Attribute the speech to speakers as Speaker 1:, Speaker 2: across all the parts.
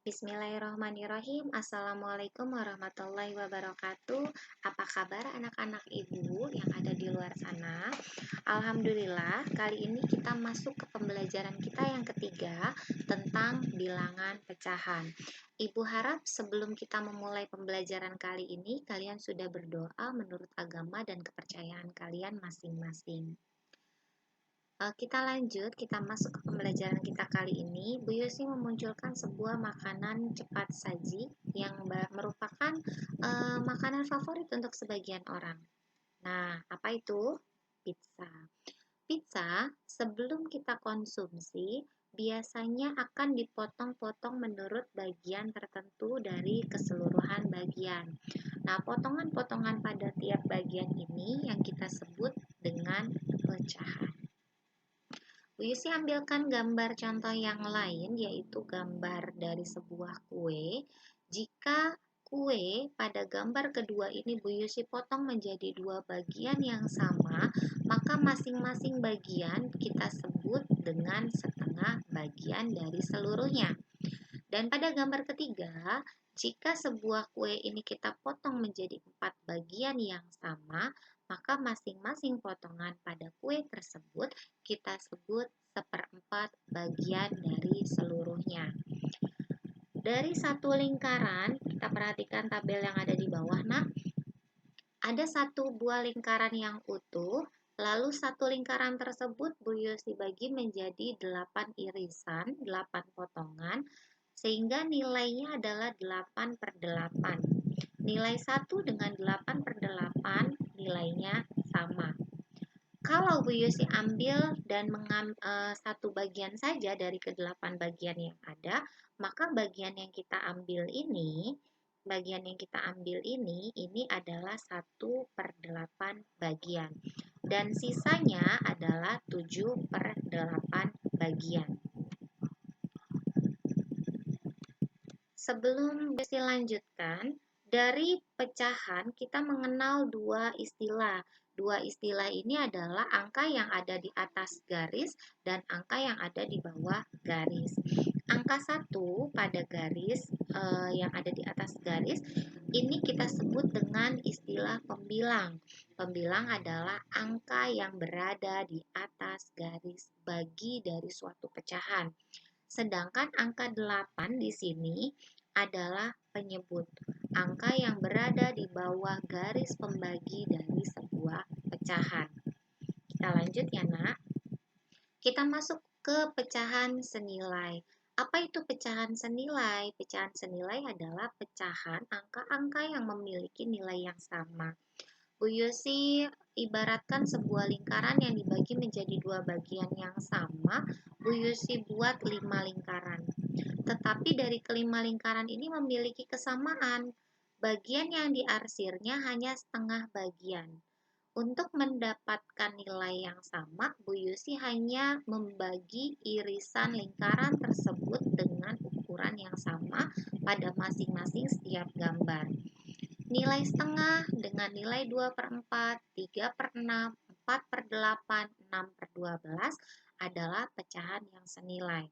Speaker 1: Bismillahirrahmanirrahim. Assalamualaikum warahmatullahi wabarakatuh. Apa kabar anak-anak ibu yang ada di luar sana? Alhamdulillah, kali ini kita masuk ke pembelajaran kita yang ketiga tentang bilangan pecahan. Ibu harap sebelum kita memulai pembelajaran kali ini, kalian sudah berdoa menurut agama dan kepercayaan kalian masing-masing. Kita lanjut, kita masuk ke pembelajaran kita kali ini. Bu Yusi memunculkan sebuah makanan cepat saji yang merupakan makanan favorit untuk sebagian orang. Nah, apa itu? Pizza. Pizza, sebelum kita konsumsi, biasanya akan dipotong-potong menurut bagian tertentu dari keseluruhan bagian. Nah, potongan-potongan pada tiap bagian ini yang kita sebut dengan pecahan. Bu Yusi ambilkan gambar contoh yang lain, yaitu gambar dari sebuah kue. Jika kue pada gambar kedua ini Bu Yusi potong menjadi dua bagian yang sama, maka masing-masing bagian kita sebut dengan setengah bagian dari seluruhnya. Dan pada gambar ketiga, jika sebuah kue ini kita potong menjadi 4 bagian yang sama, maka masing-masing potongan pada kue tersebut kita sebut seperempat bagian dari seluruhnya. Dari satu lingkaran, kita perhatikan tabel yang ada di bawah. Nah, ada satu buah lingkaran yang utuh, lalu satu lingkaran tersebut Bu Yusi bagi menjadi 8 irisan, 8 potongan, sehingga nilainya adalah 8/8. Nilai 1 dengan 8/8 nilainya sama. Kalau Bu Yusi ambil dan satu bagian saja dari ke-8 bagian yang ada, maka bagian yang kita ambil ini adalah 1/8 bagian. Dan sisanya adalah 7/8 bagian. Sebelum Yusi lanjutkan, dari pecahan kita mengenal dua istilah. Dua istilah ini adalah angka yang ada di atas garis dan angka yang ada di bawah garis. Angka 1 pada garis yang ada di atas garis ini kita sebut dengan istilah pembilang. Pembilang adalah angka yang berada di atas garis bagi dari suatu pecahan. Sedangkan angka 8 di sini adalah penyebut, angka yang berada di bawah garis pembagi dari sebuah pecahan. Kita lanjut ya, Nak. Kita masuk ke pecahan senilai. Apa itu pecahan senilai? Pecahan senilai adalah pecahan angka-angka yang memiliki nilai yang sama. Bu Yusi ibaratkan sebuah lingkaran yang dibagi menjadi dua bagian yang sama. Bu Yusi buat 5 lingkaran. Tetapi dari kelima lingkaran ini memiliki kesamaan. Bagian yang diarsirnya hanya setengah bagian. Untuk mendapatkan nilai yang sama, Bu Yusi hanya membagi irisan lingkaran tersebut dengan ukuran yang sama pada masing-masing setiap gambar. Nilai setengah dengan nilai 2/4, 3/6, 4/8, 6/12 adalah pecahan yang senilai.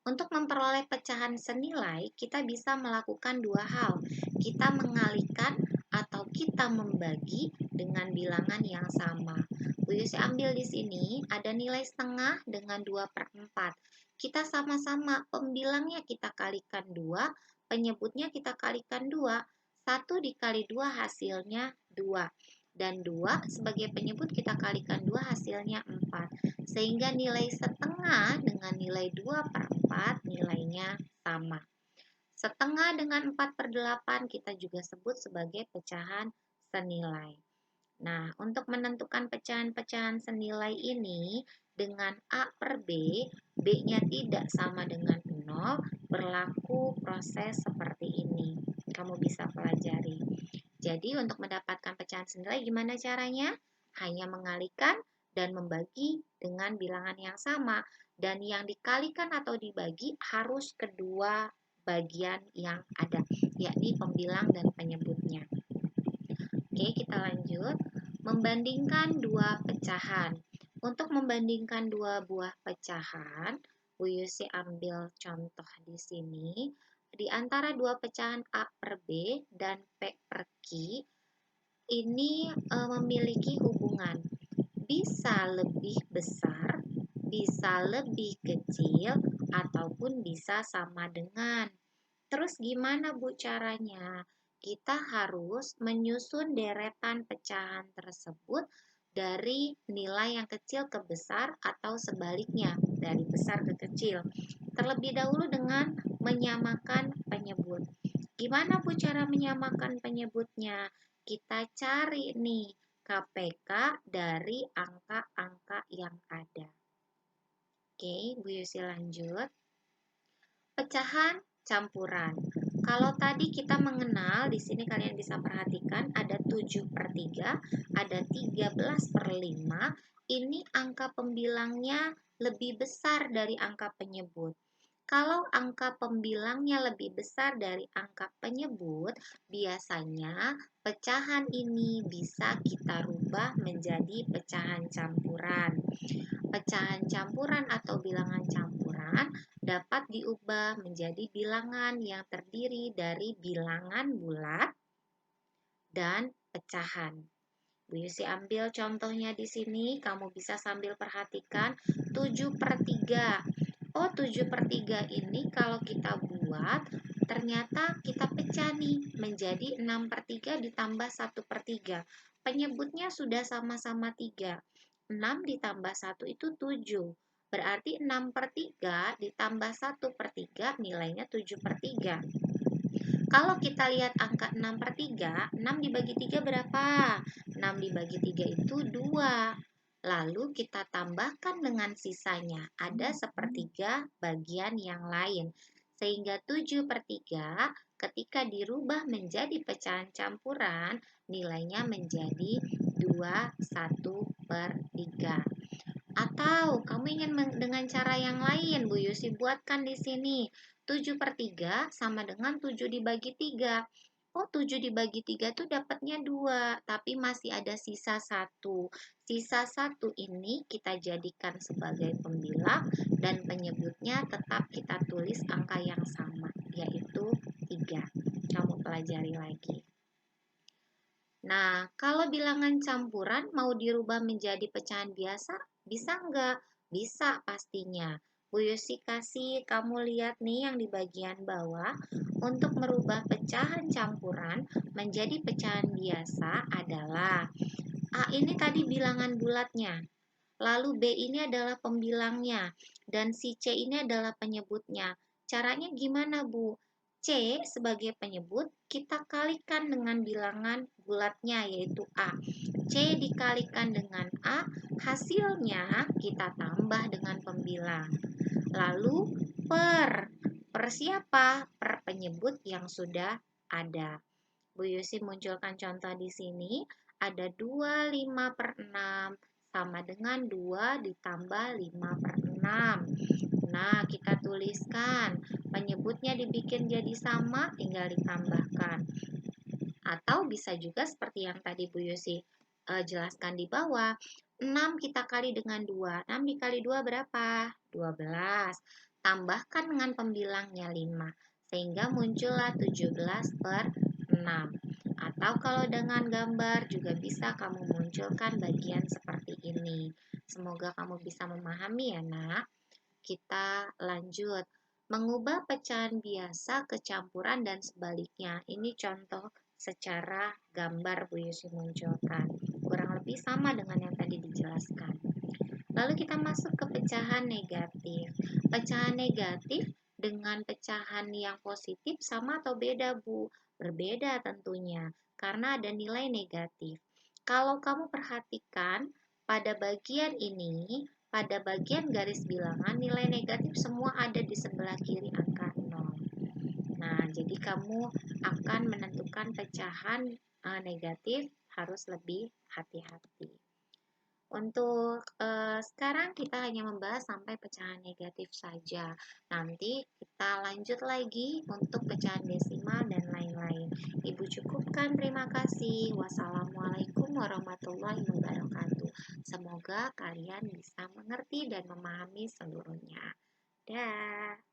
Speaker 1: Untuk memperoleh pecahan senilai, kita bisa melakukan dua hal. Kita mengalihkan atau kita membagi dengan bilangan yang sama. Bu Yusi ambil di sini ada nilai setengah dengan 2/4. Kita sama-sama pembilangnya kita kalikan 2, penyebutnya kita kalikan 2. 1 dikali 2 hasilnya 2. Dan 2 sebagai penyebut kita kalikan 2 hasilnya 4. Sehingga nilai setengah dengan nilai 2/4 nilainya sama. Setengah dengan 4/8 kita juga sebut sebagai pecahan senilai. Nah, untuk menentukan pecahan-pecahan senilai ini dengan A per B, B-nya tidak sama dengan 0, berlaku proses seperti ini. Kamu bisa pelajari. Jadi, untuk mendapatkan pecahan senilai gimana caranya? Hanya mengalihkan dan membagi dengan bilangan yang sama. Dan yang dikalikan atau dibagi harus kedua bagian yang ada, yakni pembilang dan penyebutnya. Oke, kita lanjut. Membandingkan dua pecahan. Untuk membandingkan dua buah pecahan, Bu Yusi ambil contoh di sini. Di antara dua pecahan A per B dan P per Q, ini memiliki hubungan bisa lebih besar, bisa lebih kecil, ataupun bisa sama dengan. Terus gimana Bu caranya? Kita harus menyusun deretan pecahan tersebut dari nilai yang kecil ke besar atau sebaliknya, dari besar ke kecil. Terlebih dahulu dengan menyamakan penyebut. Gimana Bu cara menyamakan penyebutnya? Kita cari nih KPK dari angka-angka yang ada. Oke, Bu Yusi lanjut. Pecahan campuran. Kalau tadi kita mengenal, di sini kalian bisa perhatikan ada 7/3, ada 13/5. Ini angka pembilangnya lebih besar dari angka penyebut. Kalau angka pembilangnya lebih besar dari angka penyebut, biasanya pecahan ini bisa kita rubah menjadi pecahan campuran. Pecahan campuran atau bilangan campuran dapat diubah menjadi bilangan yang terdiri dari bilangan bulat dan pecahan. Bu Yusi ambil contohnya di sini, kamu bisa sambil perhatikan 7/3. Oh, 7/3 ini kalau kita buat, ternyata kita pecah nih menjadi 6/3 ditambah 1/3. Penyebutnya sudah sama-sama 3. 6 ditambah 1 itu 7. Berarti 6/3 ditambah 1/3 nilainya 7/3. Kalau kita lihat angka 6/3, 6 dibagi 3 berapa? 6 dibagi 3 itu 2. Lalu kita tambahkan dengan sisanya, ada 1/3 bagian yang lain. Sehingga 7/3 ketika dirubah menjadi pecahan campuran, nilainya menjadi 21/3. Atau kamu ingin dengan cara yang lain, Bu Yusi buatkan di sini. 7/3 sama dengan 7 dibagi 3. Oh, 7 dibagi 3 itu dapatnya 2, tapi masih ada sisa 1. Sisa 1 ini kita jadikan sebagai pembilang dan penyebutnya tetap kita tulis angka yang sama, yaitu 3. Kamu pelajari lagi. Nah, kalau bilangan campuran mau dirubah menjadi pecahan biasa, bisa nggak? Bisa pastinya. Bu Yusi kasih kamu lihat nih yang di bagian bawah. Untuk merubah pecahan campuran menjadi pecahan biasa adalah A ini tadi bilangan bulatnya. Lalu B ini adalah pembilangnya. Dan si C ini adalah penyebutnya. Caranya gimana, Bu? C sebagai penyebut kita kalikan dengan bilangan bulatnya yaitu A. C dikalikan dengan A, hasilnya kita tambah dengan pembilang. Lalu per siapa? Per penyebut yang sudah ada. Bu Yusi munculkan contoh di sini. Ada 25/6 sama dengan 2 ditambah 5/6. Nah, kita tuliskan. Penyebutnya dibikin jadi sama, tinggal ditambahkan. Atau bisa juga seperti yang tadi Bu Yusi jelaskan di bawah. 6 kita kali dengan 2. 6 dikali 2 berapa? 12. Tambahkan dengan pembilangnya 5. Sehingga muncullah 17/6. Atau kalau dengan gambar juga bisa kamu munculkan bagian seperti ini. Semoga kamu bisa memahami ya, Nak. Kita lanjut. Mengubah pecahan biasa ke campuran dan sebaliknya. Ini contoh secara gambar Bu Yusi munculkan. Kurang lebih sama dengan yang tadi dijelaskan. Lalu kita masuk ke pecahan negatif. Pecahan negatif dengan pecahan yang positif sama atau beda, Bu? Berbeda tentunya, karena ada nilai negatif. Kalau kamu perhatikan, pada bagian ini, pada bagian garis bilangan, nilai negatif semua ada di sebelah kiri angka 0. Nah, jadi kamu akan menentukan pecahan negatif harus lebih hati-hati. Untuk sekarang kita hanya membahas sampai pecahan negatif saja. Nanti kita lanjut lagi untuk pecahan desimal dan lain-lain. Ibu cukupkan, terima kasih. Wassalamualaikum warahmatullahi wabarakatuh. Semoga kalian bisa mengerti dan memahami seluruhnya. Dadah.